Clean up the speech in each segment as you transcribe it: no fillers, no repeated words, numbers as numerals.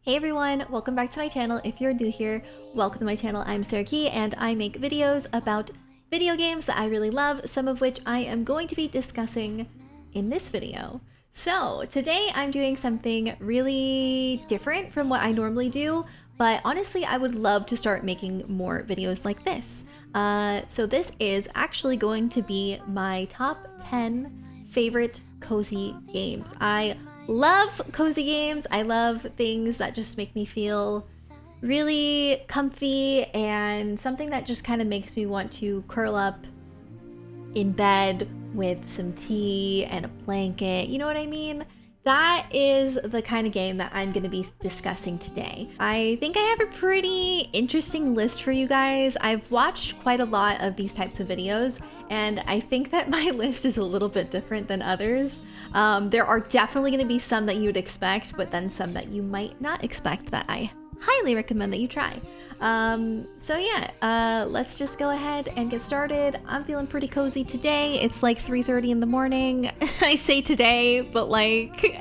Hey everyone, welcome back to my channel. If you're new here, welcome to my channel. I'm SarahKey and I make videos about video games that I really love, some of which I am going to be discussing in this video. So today I'm doing something really different from what I normally do, but honestly I would love to start making more videos like this. So this is actually going to be my top 10 favorite cozy games. I love cozy games. I love things that just make me feel really comfy and something that just kind of makes me want to curl up in bed with some tea and a blanket. You know what I mean? That is the kind of game that I'm going to be discussing today. I think I have a pretty interesting list for you guys. I've watched quite a lot of these types of videos, and I think that my list is a little bit different than others. There are definitely going to be some that you would expect, but then some that you might not expect that I highly recommend that you try. So yeah, let's just go ahead and get started. I'm feeling pretty cozy today. It's like 3:30 in the morning. I say today, but like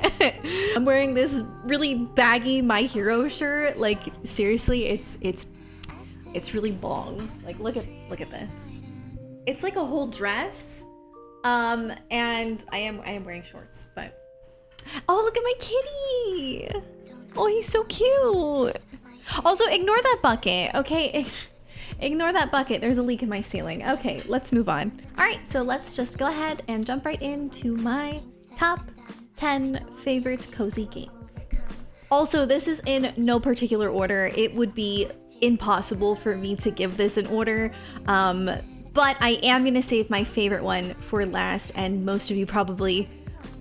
I'm wearing this really baggy My Hero shirt. Like seriously, it's really long. Like look at this. It's like a whole dress. And I am wearing shorts, but oh, look at my kitty. Oh, he's so cute. Also, ignore that bucket, okay? Ignore that bucket. There's a leak in my ceiling. Okay, let's move on. All right, so let's just go ahead and jump right into my top 10 favorite cozy games. Also, this is in no particular order. It would be impossible for me to give this an order, but I am gonna save my favorite one for last, and most of you probably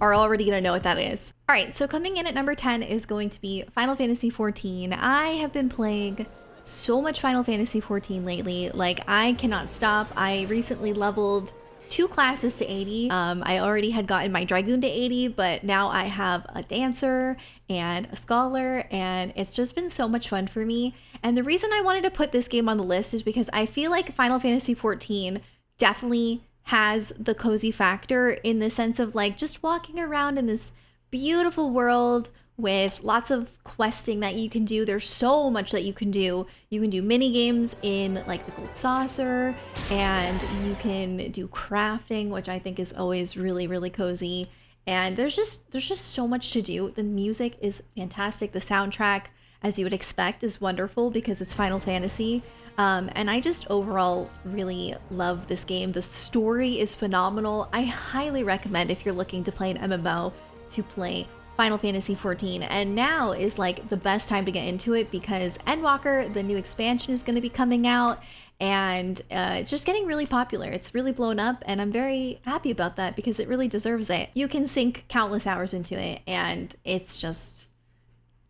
are already gonna know what that is. All right, so coming in at number 10 is going to be Final Fantasy XIV. I have been playing so much Final Fantasy XIV lately, like I cannot stop. I recently leveled 2 classes to 80. I already had gotten my Dragoon to 80, but now I have a Dancer and a Scholar, and it's just been so much fun for me. And the reason I wanted to put this game on the list is because I feel like Final Fantasy XIV definitely has the cozy factor in the sense of like just walking around in this beautiful world with lots of questing that you can do. There's so much that you can do. You can do mini games in like the Gold Saucer, and you can do crafting, which I think is always really, really cozy. And there's just so much to do. The music is fantastic. The soundtrack, as you would expect, is wonderful because it's Final Fantasy. And I just overall really love this game. The story is phenomenal. I highly recommend, if you're looking to play an MMO, to play Final Fantasy XIV. And now is like the best time to get into it because Endwalker, the new expansion, is going to be coming out, and it's just getting really popular. It's really blown up, and I'm very happy about that because it really deserves it. You can sink countless hours into it, and it's just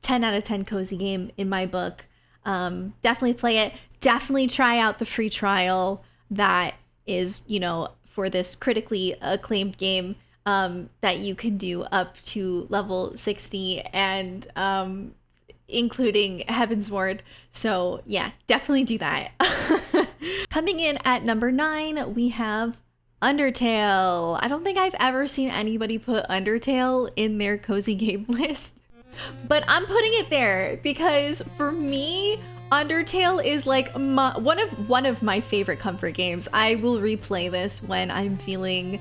10 out of 10 cozy game in my book. Definitely play it. Definitely try out the free trial that is, you know, for this critically acclaimed game, that you can do up to level 60 and including Heavensward. So yeah, definitely do that. Coming in at number 9, we have Undertale. I don't think I've ever seen anybody put Undertale in their cozy game list, but I'm putting it there because for me, Undertale is like one of my favorite comfort games. I will replay this when I'm feeling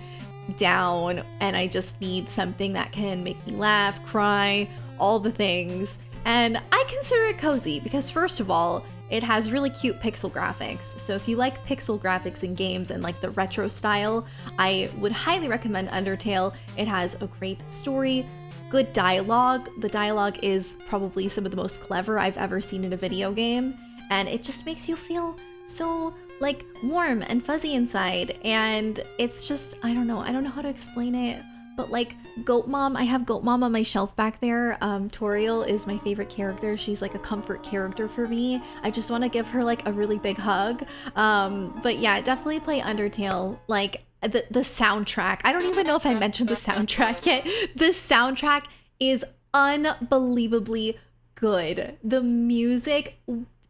down and I just need something that can make me laugh, cry, all the things. And I consider it cozy because first of all, it has really cute pixel graphics. So if you like pixel graphics in games and like the retro style, I would highly recommend Undertale. It has a great story, good dialogue. The dialogue is probably some of the most clever I've ever seen in a video game, and it just makes you feel so like warm and fuzzy inside. And it's just, I don't know how to explain it, but like Goat Mom, I have Goat Mom on my shelf back there. Toriel is my favorite character. She's like a comfort character for me. I just want to give her like a really big hug. But yeah, definitely play Undertale. Like the soundtrack, I don't even know if I mentioned the soundtrack yet. The soundtrack is unbelievably good. The music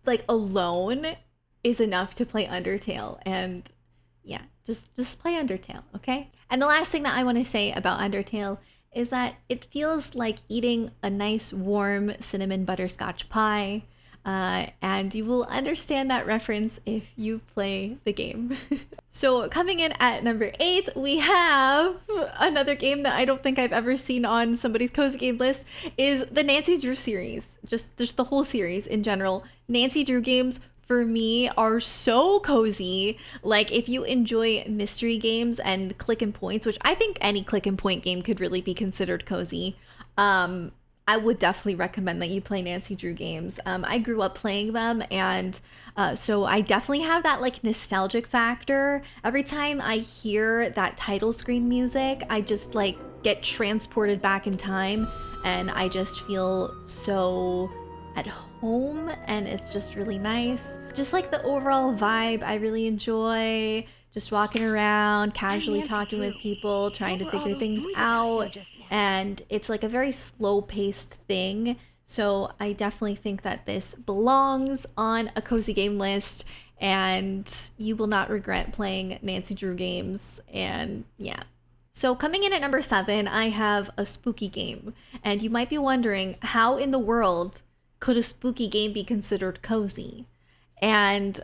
like alone is enough to play Undertale, and yeah, just play Undertale, okay? And the last thing that I want to say about Undertale is that it feels like eating a nice warm cinnamon butterscotch pie. And you will understand that reference if you play the game. So coming in at number 8, we have another game that I don't think I've ever seen on somebody's cozy game list, is the Nancy Drew series. Just the whole series in general. Nancy Drew games for me are so cozy. Like if you enjoy mystery games and click and points, which I think any click and point game could really be considered cozy, I would definitely recommend that you play Nancy Drew games. I grew up playing them, and so I definitely have that like nostalgic factor. Every time I hear that title screen music, I just like get transported back in time, and I just feel so at home, and it's just really nice. Just like the overall vibe, I really enjoy just walking around, casually talking with people, trying to figure things out. And it's like a very slow-paced thing. So I definitely think that this belongs on a cozy game list, and you will not regret playing Nancy Drew games. And yeah. So coming in at number 7, I have a spooky game. And you might be wondering, how in the world could a spooky game be considered cozy? And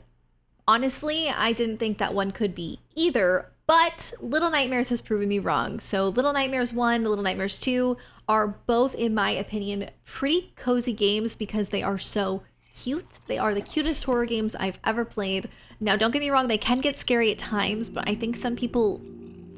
honestly, I didn't think that one could be either, but Little Nightmares has proven me wrong. So Little Nightmares 1, Little Nightmares 2 are both, in my opinion, pretty cozy games because they are so cute. They are the cutest horror games I've ever played. Now, don't get me wrong, they can get scary at times, but I think some people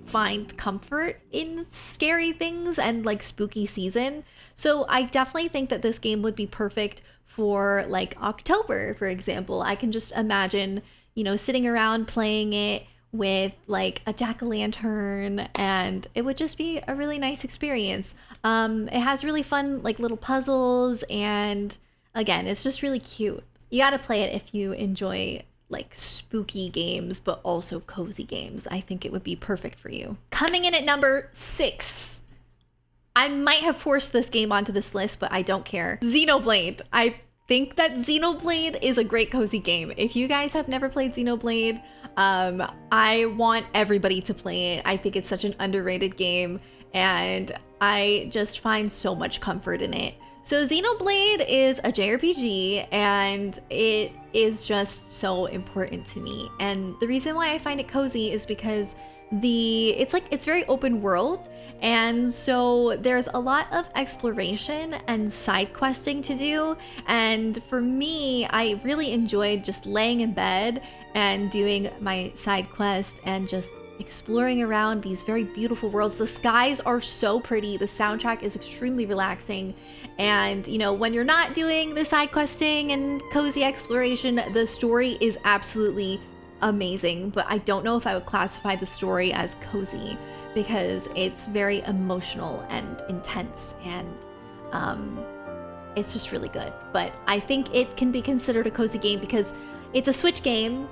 find comfort in scary things and like spooky season. So I definitely think that this game would be perfect for like October, for example. I can just imagine, you know, sitting around playing it with like a jack-o'-lantern, and it would just be a really nice experience. It has really fun like little puzzles, and again, it's just really cute. You gotta play it if you enjoy like spooky games, but also cozy games. I think it would be perfect for you. Coming in at number 6, I might have forced this game onto this list, but I don't care. Xenoblade. I think that Xenoblade is a great cozy game. If you guys have never played Xenoblade, I want everybody to play it. I think it's such an underrated game, and I just find so much comfort in it. So Xenoblade is a JRPG, and it is just so important to me. And the reason why I find it cozy is because it's very open world, and so there's a lot of exploration and side questing to do. And for me, I really enjoyed just laying in bed and doing my side quest and just exploring around these very beautiful worlds. The skies are so pretty. The soundtrack is extremely relaxing. And, you know, when you're not doing the side questing and cozy exploration, the story is absolutely amazing. But I don't know if I would classify the story as cozy because it's very emotional and intense, and it's just really good. But I think it can be considered a cozy game because it's a Switch game,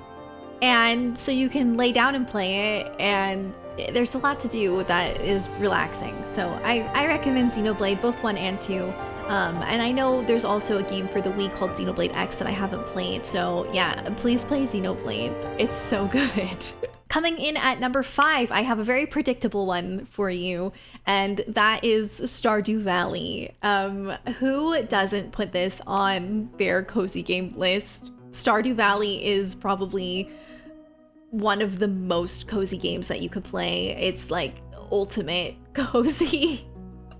and so you can lay down and play it, and there's a lot to do that is relaxing. So I recommend Xenoblade, both 1 and 2. And I know there's also a game for the Wii called Xenoblade X that I haven't played. So yeah, please play Xenoblade. It's so good. Coming in at number 5, I have a very predictable one for you, and that is Stardew Valley. Who doesn't put this on their cozy game list? Stardew Valley is probably one of the most cozy games that you could play. It's like ultimate cozy.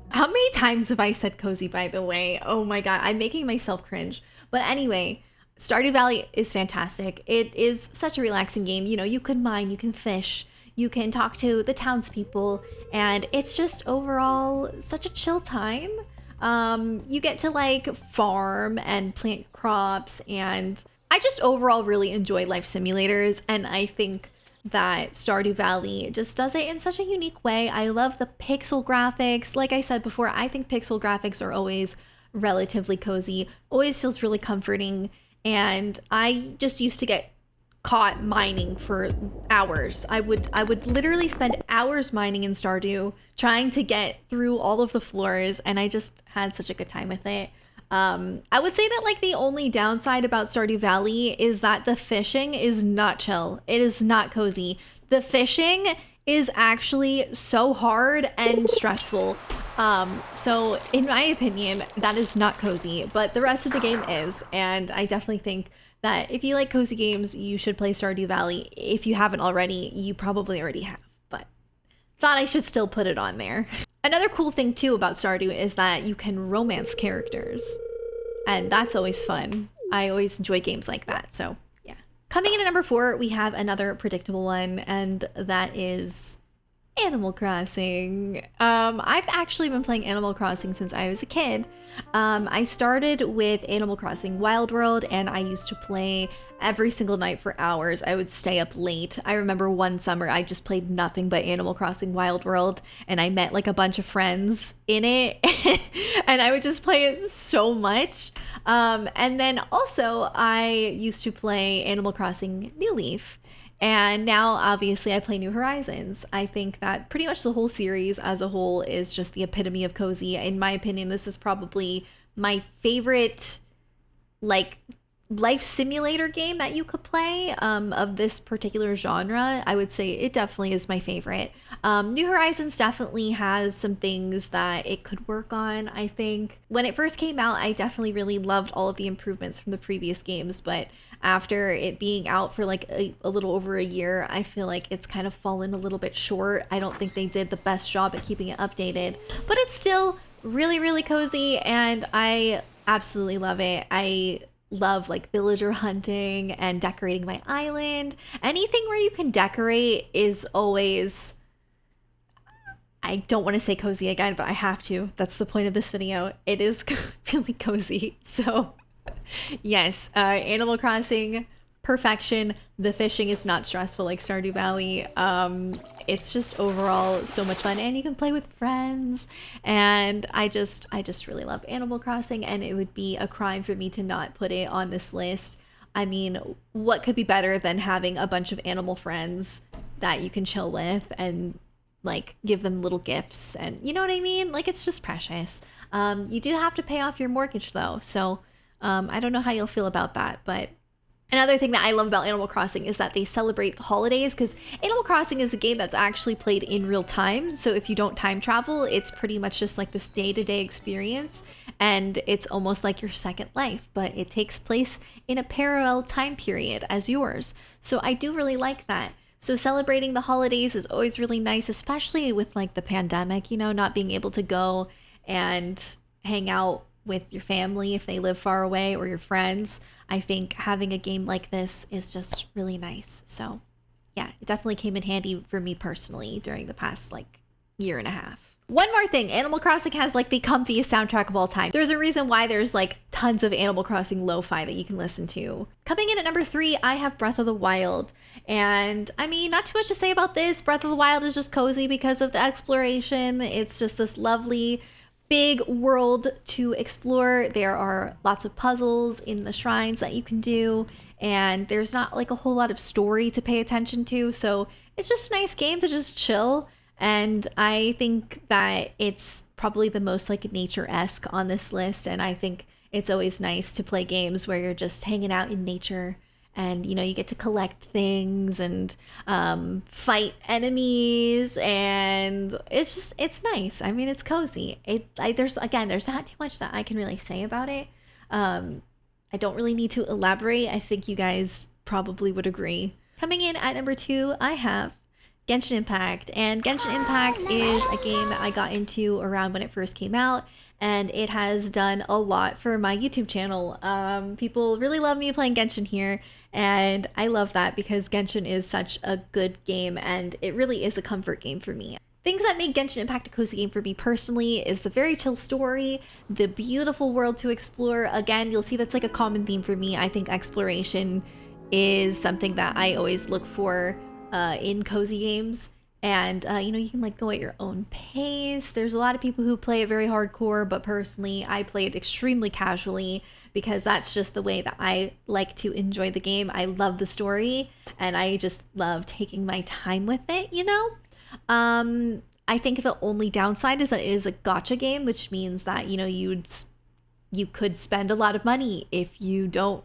How many times have I said cozy, by the way? Oh my god, I'm making myself cringe. But anyway, Stardew Valley is fantastic. It is such a relaxing game. You know, you can mine, you can fish, you can talk to the townspeople, and it's just overall such a chill time. You get to like farm and plant crops, and I just overall really enjoy life simulators, and I think that Stardew Valley just does it in such a unique way. I love the pixel graphics. Like I said before, I think pixel graphics are always relatively cozy, always feels really comforting, and I just used to get caught mining for hours. I would literally spend hours mining in Stardew, trying to get through all of the floors, and I just had such a good time with it. I would say that like the only downside about Stardew Valley is that the fishing is not chill. It is not cozy. The fishing is actually so hard and stressful. So in my opinion, that is not cozy, but the rest of the game is, and I definitely think that if you like cozy games, you should play Stardew Valley. If you haven't already, you probably already have, but thought I should still put it on there. Another cool thing too about Stardew is that you can romance characters, and that's always fun. I always enjoy games like that, so yeah. Coming in at number 4, we have another predictable one, and that is Animal Crossing. I've actually been playing Animal Crossing since I was a kid. I started with Animal Crossing Wild World, and I used to play every single night for hours. I would stay up late. I remember one summer I just played nothing but Animal Crossing Wild World, and I met like a bunch of friends in it, and I would just play it so much. And then also I used to play Animal Crossing New Leaf. And now, obviously, I play New Horizons. I think that pretty much the whole series as a whole is just the epitome of cozy. In my opinion, this is probably my favorite, like, life simulator game that you could play of this particular genre. I would say it definitely is my favorite. New Horizons definitely has some things that it could work on, I think. When it first came out, I definitely really loved all of the improvements from the previous games, but after it being out for like a little over a year, I feel like it's kind of fallen a little bit short. I don't think they did the best job at keeping it updated, but it's still really, really cozy, and I absolutely love it. I love like villager hunting and decorating my island. Anything where you can decorate is always, I don't want to say cozy again, but I have to. That's the point of this video. It is really cozy. So yes, Animal Crossing, perfection. The fishing is not stressful like Stardew Valley. It's just overall so much fun, and you can play with friends. And I just really love Animal Crossing, and it would be a crime for me to not put it on this list. I mean, what could be better than having a bunch of animal friends that you can chill with and like give them little gifts, and you know what I mean? Like, it's just precious. You do have to pay off your mortgage though, so I don't know how you'll feel about that, but another thing that I love about Animal Crossing is that they celebrate the holidays, because Animal Crossing is a game that's actually played in real time. So if you don't time travel, it's pretty much just like this day-to-day experience, and it's almost like your second life, but it takes place in a parallel time period as yours. So I do really like that. So celebrating the holidays is always really nice, especially with like the pandemic, you know, not being able to go and hang out with your family if they live far away, or your friends. I think having a game like this is just really nice. So yeah, it definitely came in handy for me personally during the past like year and a half. One more thing, Animal Crossing has like the comfiest soundtrack of all time. There's a reason why there's like tons of Animal Crossing lo-fi that you can listen to. Coming in at number 3, I have Breath of the Wild. And I mean, not too much to say about this. Breath of the Wild is just cozy because of the exploration. It's just this lovely big world to explore. There are lots of puzzles in the shrines that you can do, and there's not like a whole lot of story to pay attention to, so it's just a nice game to just chill. And I think that it's probably the most like nature-esque on this list, and I think it's always nice to play games where you're just hanging out in nature, and you know, you get to collect things and fight enemies, and it's nice. I mean, it's cozy. There's not too much that I can really say about it. I don't really need to elaborate. I think you guys probably would agree. Coming in at number 2, I have Genshin Impact, and Genshin Impact is a game that I got into around when it first came out, and it has done a lot for my YouTube channel. People really love me playing Genshin here, and I love that because Genshin is such a good game, and it really is a comfort game for me. Things that make Genshin Impact a cozy game for me personally is the very chill story, the beautiful world to explore. Again, you'll see that's like a common theme for me. I think exploration is something that I always look for in cozy games, and you know, you can like go at your own pace. There's a lot of people who play it very hardcore, but personally I play it extremely casually because that's just the way that I like to enjoy the game. I love the story, and I just love taking my time with it, you know. I think the only downside is that it is a gacha game, which means that, you know, you could spend a lot of money if you don't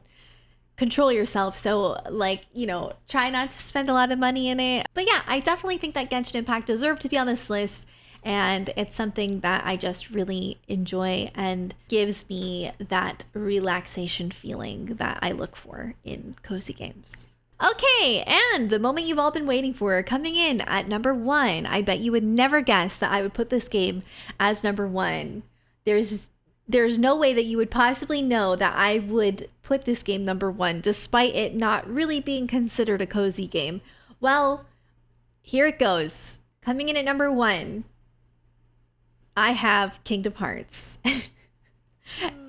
control yourself. So like, you know, try not to spend a lot of money in it. But yeah, I definitely think that Genshin Impact deserved to be on this list. and it's something that I just really enjoy and gives me that relaxation feeling that I look for in cozy games. Okay, and the moment you've all been waiting for, coming in at number 1. I bet you would never guess that I would put this game as number 1. There's no way that you would possibly know that I would put this game number 1, despite it not really being considered a cozy game. Well, here it goes. Coming in at number 1, I have Kingdom Hearts.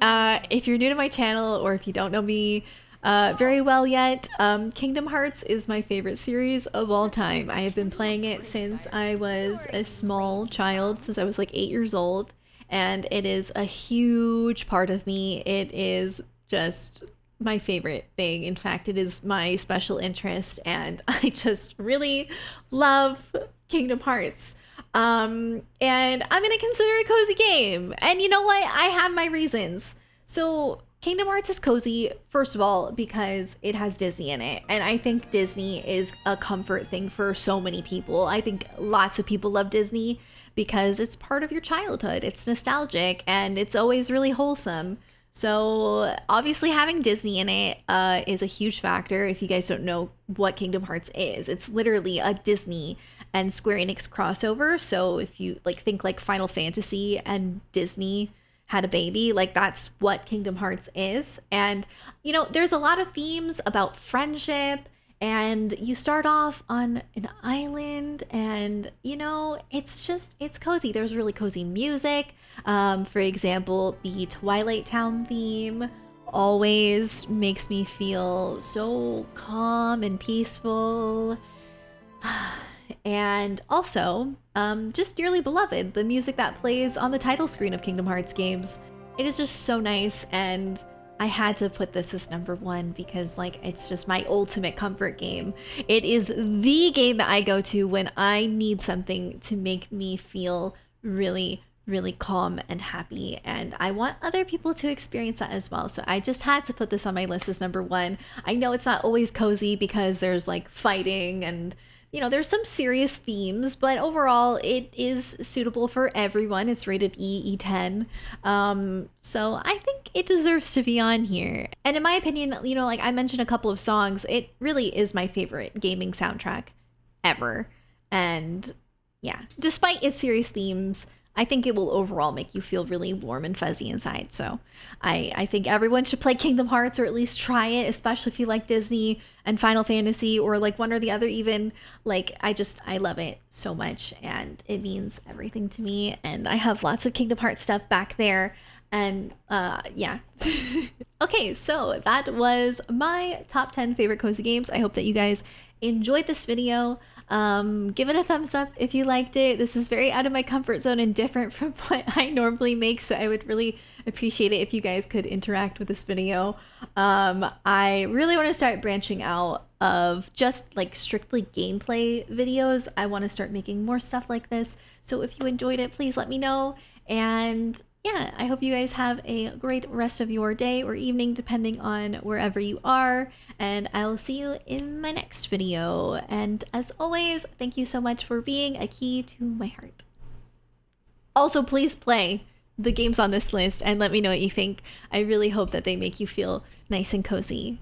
If you're new to my channel, or if you don't know me very well yet, Kingdom Hearts is my favorite series of all time. I have been playing it since I was a small child, since I was like 8 years old, and it is a huge part of me. It is just my favorite thing. In fact, it is my special interest, and I just really love Kingdom Hearts. And I'm gonna consider it a cozy game. And you know what? I have my reasons. So Kingdom Hearts is cozy, first of all, because it has Disney in it. And I think Disney is a comfort thing for so many people. I think lots of people love Disney because it's part of your childhood. It's nostalgic and it's always really wholesome. So obviously having Disney in it is a huge factor. If you guys don't know what Kingdom Hearts is, it's literally a Disney and Square Enix crossover. So if you like think like Final Fantasy and Disney had a baby, like that's what Kingdom Hearts is. And you know, there's a lot of themes about friendship, and you start off on an island, and you know, it's cozy. There's really cozy music. For example, the Twilight Town theme always makes me feel so calm and peaceful. And also, just dearly beloved, the music that plays on the title screen of Kingdom Hearts games. It is just so nice, and I had to put this as number 1 because like it's just my ultimate comfort game. It is the game that I go to when I need something to make me feel really, really calm and happy, and I want other people to experience that as well. So I just had to put this on my list as number 1. I know it's not always cozy because there's like fighting and you know, there's some serious themes, but overall it is suitable for everyone. It's rated E10. So I think it deserves to be on here. And in my opinion, you know, like I mentioned a couple of songs, it really is my favorite gaming soundtrack ever. And yeah, despite its serious themes, I think it will overall make you feel really warm and fuzzy inside. So I think everyone should play Kingdom Hearts, or at least try it, especially if you like Disney and Final Fantasy, or like one or the other even. Like I love it so much, and it means everything to me. And I have lots of Kingdom Hearts stuff back there. And yeah. Okay, so that was my top 10 favorite cozy games. I hope that you guys enjoyed this video. Give it a thumbs up if you liked it. This is very out of my comfort zone and different from what I normally make, so I would really appreciate it if you guys could interact with this video. I really want to start branching out of just like strictly gameplay videos. I want to start making more stuff like this, so if you enjoyed it, please let me know. And yeah, I hope you guys have a great rest of your day or evening, depending on wherever you are. And I'll see you in my next video. And as always, thank you so much for being a key to my heart. Also, please play the games on this list and let me know what you think. I really hope that they make you feel nice and cozy.